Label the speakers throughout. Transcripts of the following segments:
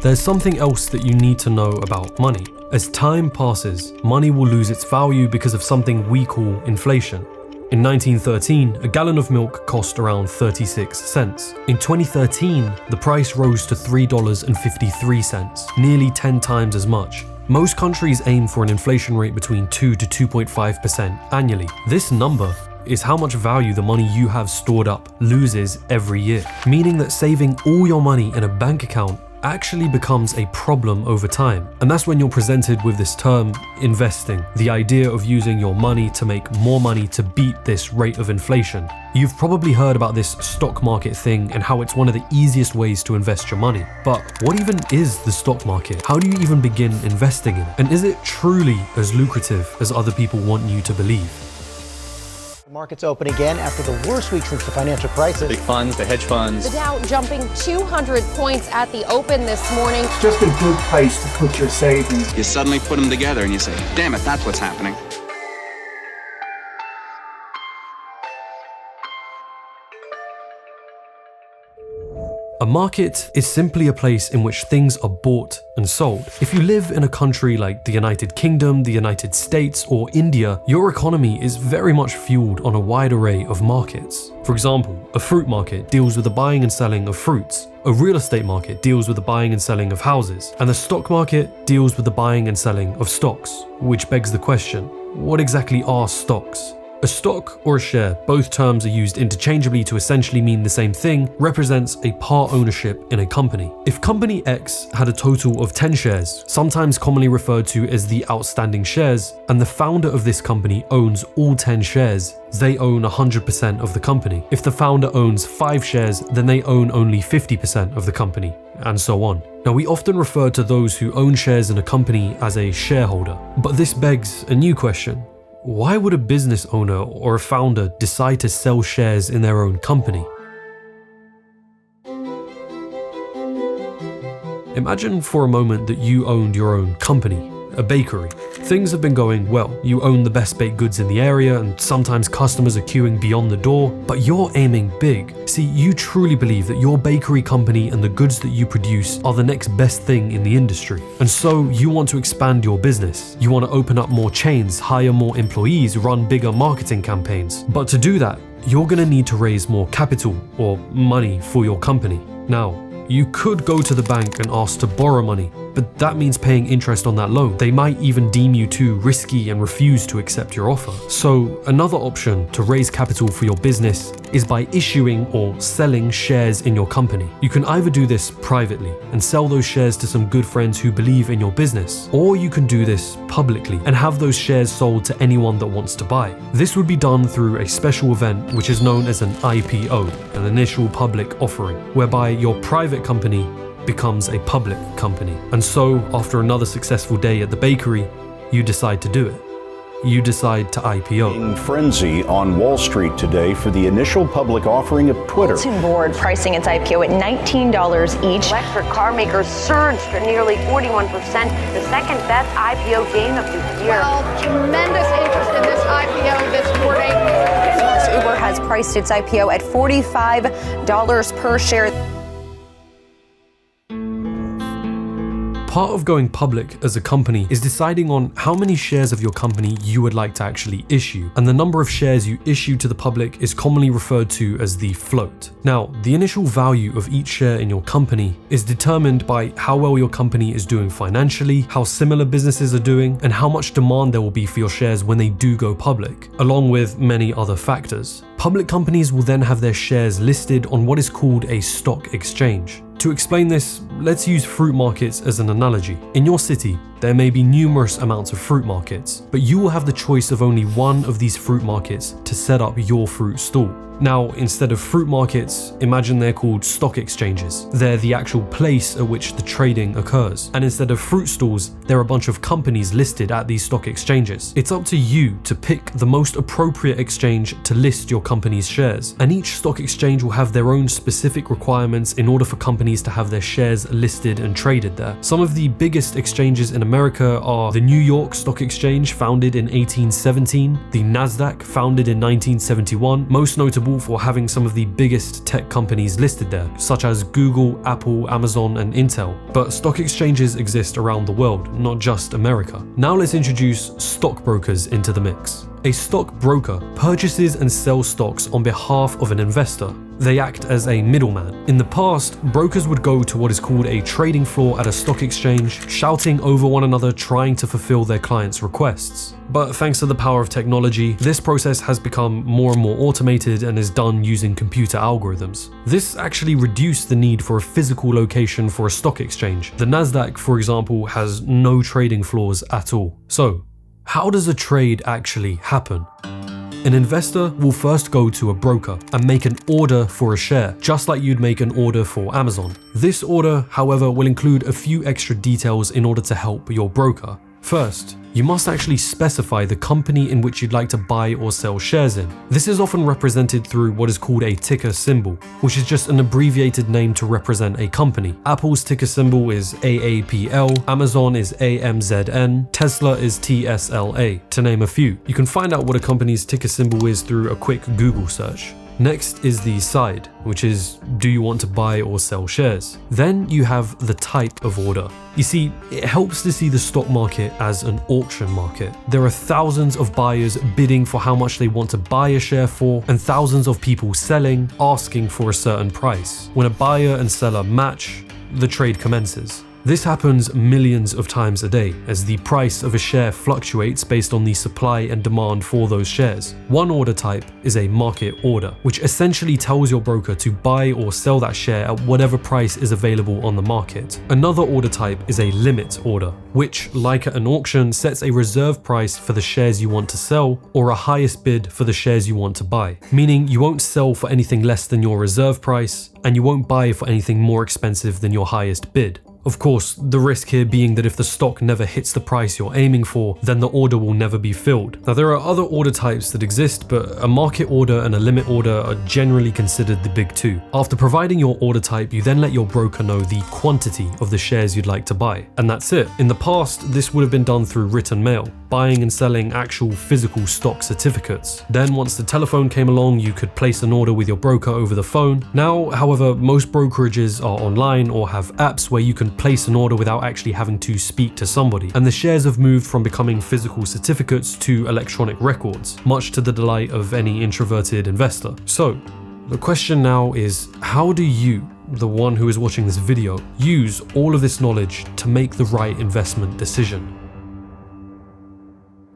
Speaker 1: there's something else that you need to know about money. As time passes, money will lose its value because of something we call inflation. In 1913, a gallon of milk cost around 36 cents. In 2013, the price rose to $3.53, nearly 10 times as much. Most countries aim for an inflation rate between 2 to 2.5% annually. This number is how much value the money you have stored up loses every year, meaning that saving all your money in a bank account actually becomes a problem over time. And that's when you're presented with this term, investing, the idea of using your money to make more money to beat this rate of inflation. You've probably heard about this stock market thing and how it's one of the easiest ways to invest your money. But what even is the stock market? How do you even begin investing in it? And is it truly as lucrative as other people want you to believe?
Speaker 2: Markets open again after the worst week since the financial crisis.
Speaker 3: Big funds, the hedge funds.
Speaker 4: The Dow jumping 200 points at the open this morning.
Speaker 5: It's just a good place to put your savings.
Speaker 6: You suddenly put them together and you say, damn it, that's what's happening.
Speaker 1: A market is simply a place in which things are bought and sold. If you live in a country like the United Kingdom, the United States, or India, your economy is very much fueled on a wide array of markets. For example, a fruit market deals with the buying and selling of fruits. A real estate market deals with the buying and selling of houses. And the stock market deals with the buying and selling of stocks, which begs the question, what exactly are stocks? A stock or a share, both terms are used interchangeably to essentially mean the same thing, represents a part ownership in a company. If company X had a total of 10 shares, sometimes commonly referred to as the outstanding shares, and the founder of this company owns all 10 shares, they own 100% of the company. If the founder owns 5 shares, then they own only 50% of the company, and so on. Now, we often refer to those who own shares in a company as a shareholder, but this begs a new question. Why would a business owner or a founder decide to sell shares in their own company? Imagine for a moment that you owned your own company, a bakery. Things have been going well. You own the best baked goods in the area, and sometimes customers are queuing beyond the door, but you're aiming big. See, you truly believe that your bakery company and the goods that you produce are the next best thing in the industry. And so you want to expand your business. You want to open up more chains, hire more employees, run bigger marketing campaigns. But to do that, you're going to need to raise more capital or money for your company. Now, you could go to the bank and ask to borrow money, but that means paying interest on that loan. They might even deem you too risky and refuse to accept your offer. So another option to raise capital for your business is by issuing or selling shares in your company. You can either do this privately and sell those shares to some good friends who believe in your business, or you can do this publicly and have those shares sold to anyone that wants to buy. This would be done through a special event which is known as an IPO, an initial public offering, whereby your private company becomes a public company. And so, after another successful day at the bakery, you decide to do it. You decide to IPO.
Speaker 7: Frenzy on Wall Street today for the initial public offering of Twitter.
Speaker 8: Bulletin board pricing its IPO at $19 each.
Speaker 9: Electric car makers surged to nearly 41%, the second best IPO gain of the year.
Speaker 4: Well, tremendous interest in this IPO this morning.
Speaker 8: Uber has priced its IPO at $45 per share.
Speaker 1: Part of going public as a company is deciding on how many shares of your company you would like to actually issue, and the number of shares you issue to the public is commonly referred to as the float. Now, the initial value of each share in your company is determined by how well your company is doing financially, how similar businesses are doing, and how much demand there will be for your shares when they do go public, along with many other factors. Public companies will then have their shares listed on what is called a stock exchange. To explain this, let's use fruit markets as an analogy. In your city, there may be numerous amounts of fruit markets, but you will have the choice of only one of these fruit markets to set up your fruit stall. Now, instead of fruit markets, imagine they're called stock exchanges. They're the actual place at which the trading occurs. And instead of fruit stalls, there are a bunch of companies listed at these stock exchanges. It's up to you to pick the most appropriate exchange to list your company's shares. And each stock exchange will have their own specific requirements in order for companies to have their shares listed and traded there. Some of the biggest exchanges in America are the New York Stock Exchange, founded in 1817, the NASDAQ, founded in 1971, most notable for having some of the biggest tech companies listed there, such as Google, Apple, Amazon, and Intel. But stock exchanges exist around the world, not just America. Now let's introduce stockbrokers into the mix. A stockbroker purchases and sells stocks on behalf of an investor. They act as a middleman. In the past, brokers would go to what is called a trading floor at a stock exchange, shouting over one another, trying to fulfill their clients' requests. But thanks to the power of technology, this process has become more and more automated and is done using computer algorithms. This actually reduced the need for a physical location for a stock exchange. The NASDAQ, for example, has no trading floors at all. So, how does a trade actually happen? An investor will first go to a broker and make an order for a share, just like you'd make an order for Amazon. This order, however, will include a few extra details in order to help your broker. First, you must actually specify the company in which you'd like to buy or sell shares in. This is often represented through what is called a ticker symbol, which is just an abbreviated name to represent a company. Apple's ticker symbol is AAPL, Amazon is AMZN, Tesla is TSLA, to name a few. You can find out what a company's ticker symbol is through a quick Google search. Next is the side, which is, do you want to buy or sell shares? Then you have the type of order. You see, it helps to see the stock market as an auction market. There are thousands of buyers bidding for how much they want to buy a share for, and thousands of people selling, asking for a certain price. When a buyer and seller match, the trade commences. This happens millions of times a day, as the price of a share fluctuates based on the supply and demand for those shares. One order type is a market order, which essentially tells your broker to buy or sell that share at whatever price is available on the market. Another order type is a limit order, which, like at an auction, sets a reserve price for the shares you want to sell or a highest bid for the shares you want to buy, meaning you won't sell for anything less than your reserve price, and you won't buy for anything more expensive than your highest bid. Of course, the risk here being that if the stock never hits the price you're aiming for, then the order will never be filled. Now, there are other order types that exist, but a market order and a limit order are generally considered the big two. After providing your order type, you then let your broker know the quantity of the shares you'd like to buy. And that's it. In the past, this would have been done through written mail, buying and selling actual physical stock certificates. Then once the telephone came along, you could place an order with your broker over the phone. Now, however, most brokerages are online or have apps where you can place an order without actually having to speak to somebody. And the shares have moved from becoming physical certificates to electronic records, much to the delight of any introverted investor. So, the question now is, how do you, the one who is watching this video, use all of this knowledge to make the right investment decision?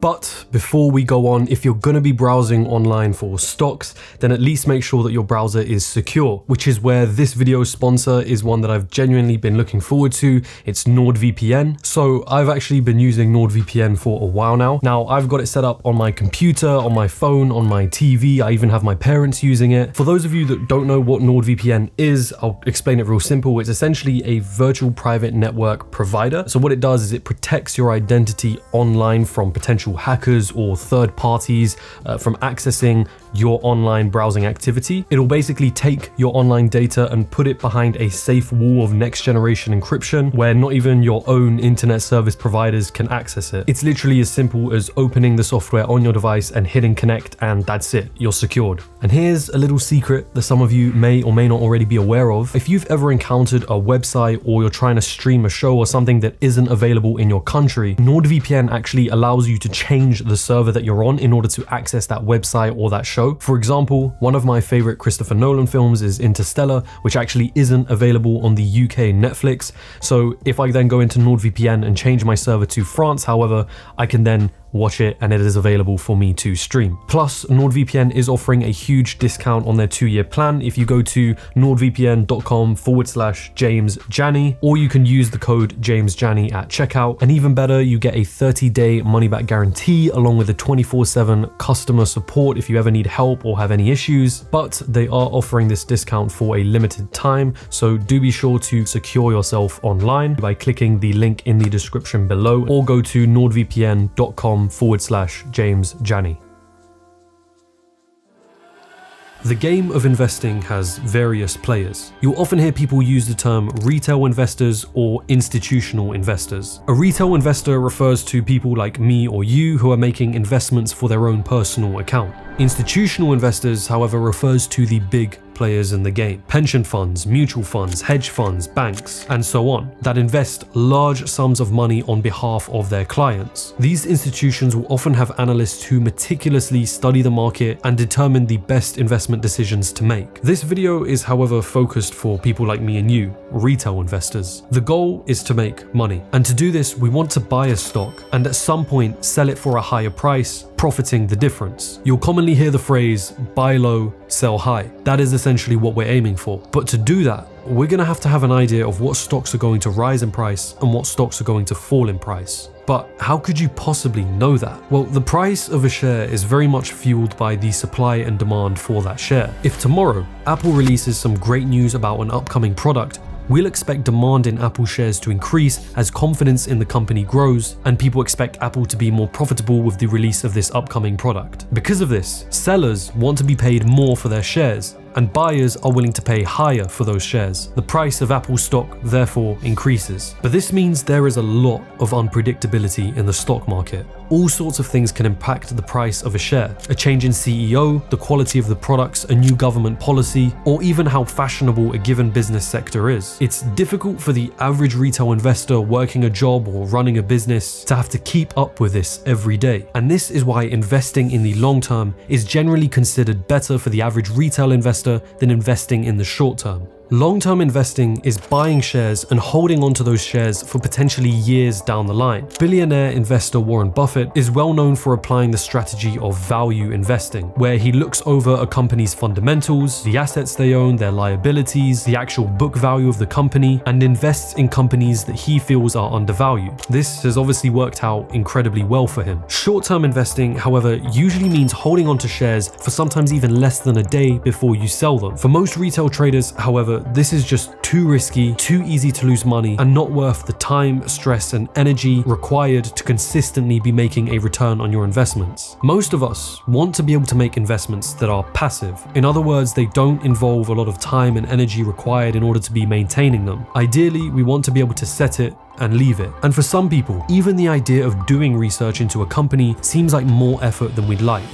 Speaker 1: But before we go on, if you're going to be browsing online for stocks, then at least make sure that your browser is secure, which is where this video's sponsor is one that I've genuinely been looking forward to. It's NordVPN. So I've actually been using NordVPN for a while now. Now I've got it set up on my computer, on my phone, on my TV. I even have my parents using it. For those of you that don't know what NordVPN is, I'll explain it real simple. It's essentially a virtual private network provider. So what it does is it protects your identity online from potential hackers or third parties from accessing your online browsing activity. It'll basically take your online data and put it behind a safe wall of next generation encryption where not even your own internet service providers can access it. It's literally as simple as opening the software on your device and hitting connect, and that's it, you're secured. And here's a little secret that some of you may or may not already be aware of. If you've ever encountered a website or you're trying to stream a show or something that isn't available in your country, NordVPN actually allows you to change the server that you're on in order to access that website or that show. For example, one of my favorite Christopher Nolan films is Interstellar, which actually isn't available on the UK Netflix. So if I then go into NordVPN and change my server to France, however, I can then watch it and it is available for me to stream. Plus, NordVPN is offering a huge discount on their 2-year plan if you go to nordvpn.com/JamesJani, or you can use the code JamesJani at checkout. And even better, you get a 30-day money-back guarantee along with a 24/7 customer support if you ever need help or have any issues. But they are offering this discount for a limited time, so do be sure to secure yourself online by clicking the link in the description below, or go to nordvpn.com/JamesJani. The game of investing has various players. You'll often hear people use the term retail investors or institutional investors. A retail investor refers to people like me or you who are making investments for their own personal account. Institutional investors, however, refers to the big players in the game. Pension funds, mutual funds, hedge funds, banks, and so on, that invest large sums of money on behalf of their clients. These institutions will often have analysts who meticulously study the market and determine the best investment decisions to make. This video is, however, focused for people like me and you, retail investors. The goal is to make money, and to do this, we want to buy a stock and at some point sell it for a higher price, profiting the difference. You'll commonly hear the phrase buy low, sell high. That is essentially what we're aiming for. But to do that, we're going to have an idea of what stocks are going to rise in price and what stocks are going to fall in price. But how could you possibly know that? Well, the price of a share is very much fueled by the supply and demand for that share. If tomorrow Apple releases some great news about an upcoming product, we'll expect demand in Apple shares to increase as confidence in the company grows, and people expect Apple to be more profitable with the release of this upcoming product. Because of this, sellers want to be paid more for their shares, and buyers are willing to pay higher for those shares. The price of Apple stock therefore increases. But this means there is a lot of unpredictability in the stock market. All sorts of things can impact the price of a share. A change in CEO, the quality of the products, a new government policy, or even how fashionable a given business sector is. It's difficult for the average retail investor working a job or running a business to have to keep up with this every day. And this is why investing in the long term is generally considered better for the average retail investor than investing in the short term. Long-term investing is buying shares and holding onto those shares for potentially years down the line. Billionaire investor Warren Buffett is well known for applying the strategy of value investing, where he looks over a company's fundamentals, the assets they own, their liabilities, the actual book value of the company, and invests in companies that he feels are undervalued. This has obviously worked out incredibly well for him. Short-term investing, however, usually means holding onto shares for sometimes even less than a day before you sell them. For most retail traders, however, this is just too risky, too easy to lose money, and not worth the time, stress, and energy required to consistently be making a return on your investments. Most of us want to be able to make investments that are passive. In other words, they don't involve a lot of time and energy required in order to be maintaining them. Ideally, we want to be able to set it and leave it. And for some people, even the idea of doing research into a company seems like more effort than we'd like.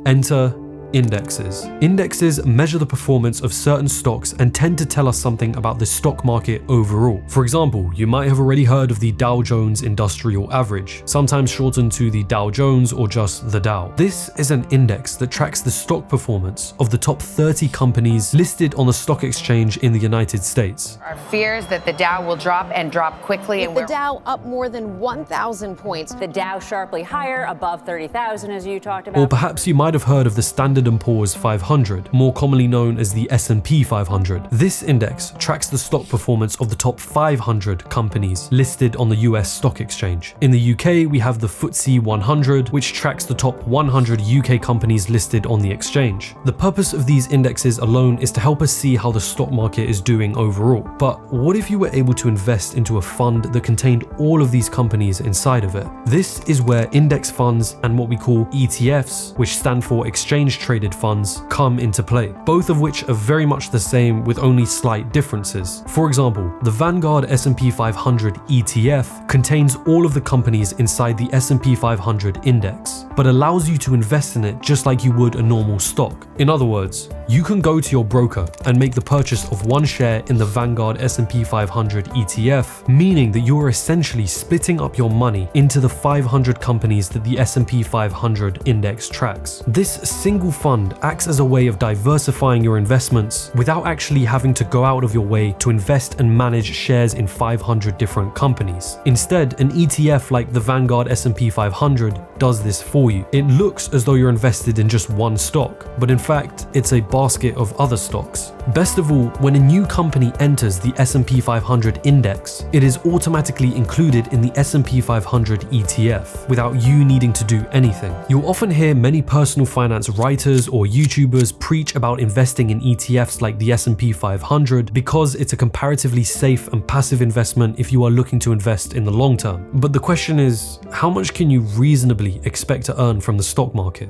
Speaker 1: Enter indexes. Indexes measure the performance of certain stocks and tend to tell us something about the stock market overall. For example, you might have already heard of the Dow Jones Industrial Average, sometimes shortened to the Dow Jones or just the Dow. This is an index that tracks the stock performance of the top 30 companies listed on the stock exchange in the United States.
Speaker 3: Our fears that the Dow will drop and drop quickly.
Speaker 4: With the Dow up more than 1,000 points.
Speaker 10: The Dow sharply higher, above 30,000 as you talked about.
Speaker 1: Or perhaps you might have heard of the Standard & Poor's 500, more commonly known as the S&P 500. This index tracks the stock performance of the top 500 companies listed on the US stock exchange. In the UK, we have the FTSE 100, which tracks the top 100 UK companies listed on the exchange. The purpose of these indexes alone is to help us see how the stock market is doing overall. But what if you were able to invest into a fund that contained all of these companies inside of it? This is where index funds and what we call ETFs, which stand for exchange traded funds, come into play, both of which are very much the same with only slight differences. For example, the Vanguard S&P 500 ETF contains all of the companies inside the S&P 500 index, but allows you to invest in it just like you would a normal stock. In other words, you can go to your broker and make the purchase of one share in the Vanguard S&P 500 ETF, meaning that you are essentially splitting up your money into the 500 companies that the S&P 500 index tracks. This single fund acts as a way of diversifying your investments without actually having to go out of your way to invest and manage shares in 500 different companies. Instead, an ETF like the Vanguard S&P 500 does this for you. It looks as though you're invested in just one stock, but in fact, it's a basket of other stocks. Best of all, when a new company enters the S&P 500 index, it is automatically included in the S&P 500 ETF without you needing to do anything. You'll often hear many personal finance writers or YouTubers preach about investing in ETFs like the S&P 500 because it's a comparatively safe and passive investment if you are looking to invest in the long term. But the question is, how much can you reasonably expect to earn from the stock market?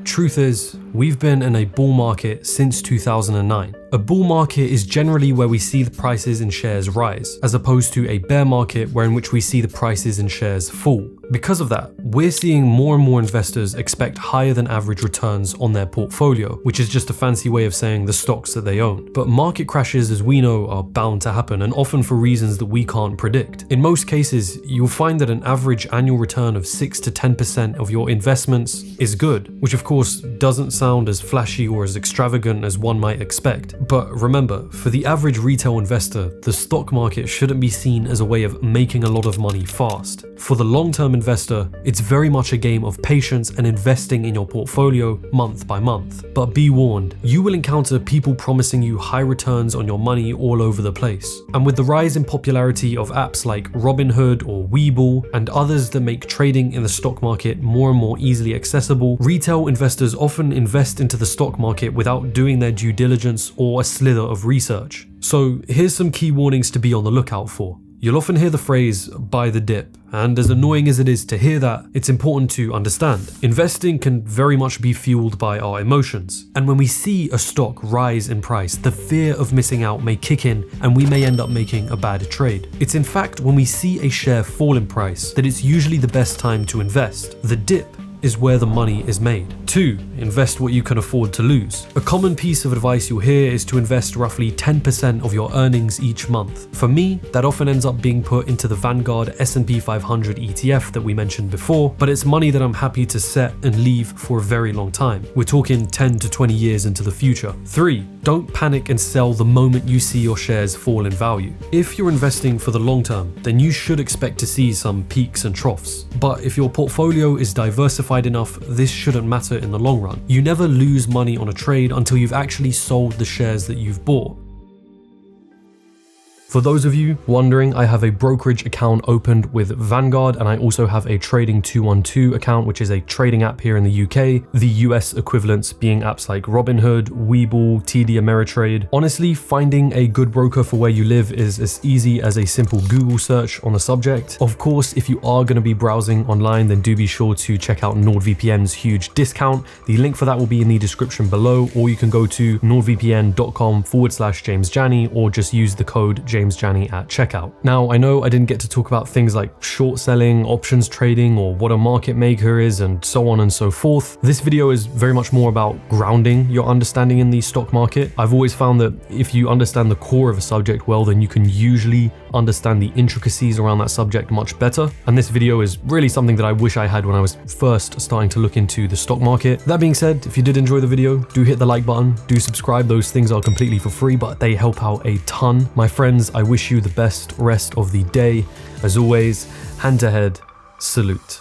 Speaker 1: Truth is, we've been in a bull market since 2009. A bull market is generally where we see the prices in shares rise, as opposed to a bear market in which we see the prices in shares fall. Because of that, we're seeing more and more investors expect higher than average returns on their portfolio, which is just a fancy way of saying the stocks that they own. But market crashes, as we know, are bound to happen, and often for reasons that we can't predict. In most cases, you'll find that an average annual return of 6 to 10% of your investments is good, which of course doesn't sound as flashy or as extravagant as one might expect. But remember, for the average retail investor, the stock market shouldn't be seen as a way of making a lot of money fast. For the long-term investor, it's very much a game of patience and investing in your portfolio month by month. But be warned, you will encounter people promising you high returns on your money all over the place. And with the rise in popularity of apps like Robinhood or Webull and others that make trading in the stock market more and more easily accessible, retail investors often invest into the stock market without doing their due diligence or a slither of research. So here's some key warnings to be on the lookout for. You'll often hear the phrase, buy the dip, and as annoying as it is to hear that, it's important to understand. Investing can very much be fueled by our emotions, and when we see a stock rise in price, the fear of missing out may kick in and we may end up making a bad trade. It's in fact when we see a share fall in price that it's usually the best time to invest. The dip is where the money is made. 2. Invest what you can afford to lose. A common piece of advice you'll hear is to invest roughly 10% of your earnings each month. For me, that often ends up being put into the Vanguard S&P 500 ETF that we mentioned before, but it's money that I'm happy to set and leave for a very long time. We're talking 10 to 20 years into the future. 3. Don't panic and sell the moment you see your shares fall in value. If you're investing for the long term, then you should expect to see some peaks and troughs. But if your portfolio is diversified enough, this shouldn't matter in the long run. You never lose money on a trade until you've actually sold the shares that you've bought. For those of you wondering, I have a brokerage account opened with Vanguard, and I also have a Trading 212 account, which is a trading app here in the UK, the US equivalents being apps like Robinhood, Webull, TD Ameritrade. Honestly, finding a good broker for where you live is as easy as a simple Google search on the subject. Of course, if you are going to be browsing online, then do be sure to check out NordVPN's huge discount. The link for that will be in the description below, or you can go to nordvpn.com/JamesJani or just use the code JamesJani at checkout. Now, I know I didn't get to talk about things like short selling, options trading, or what a market maker is, and so on and so forth. This video is very much more about grounding your understanding in the stock market. I've always found that if you understand the core of a subject well, then you can usually understand the intricacies around that subject much better. And this video is really something that I wish I had when I was first starting to look into the stock market. That being said, if you did enjoy the video, do hit the like button, do subscribe. Those things are completely for free, but they help out a ton. My friends, I wish you the best rest of the day. As always, hand to head, salute.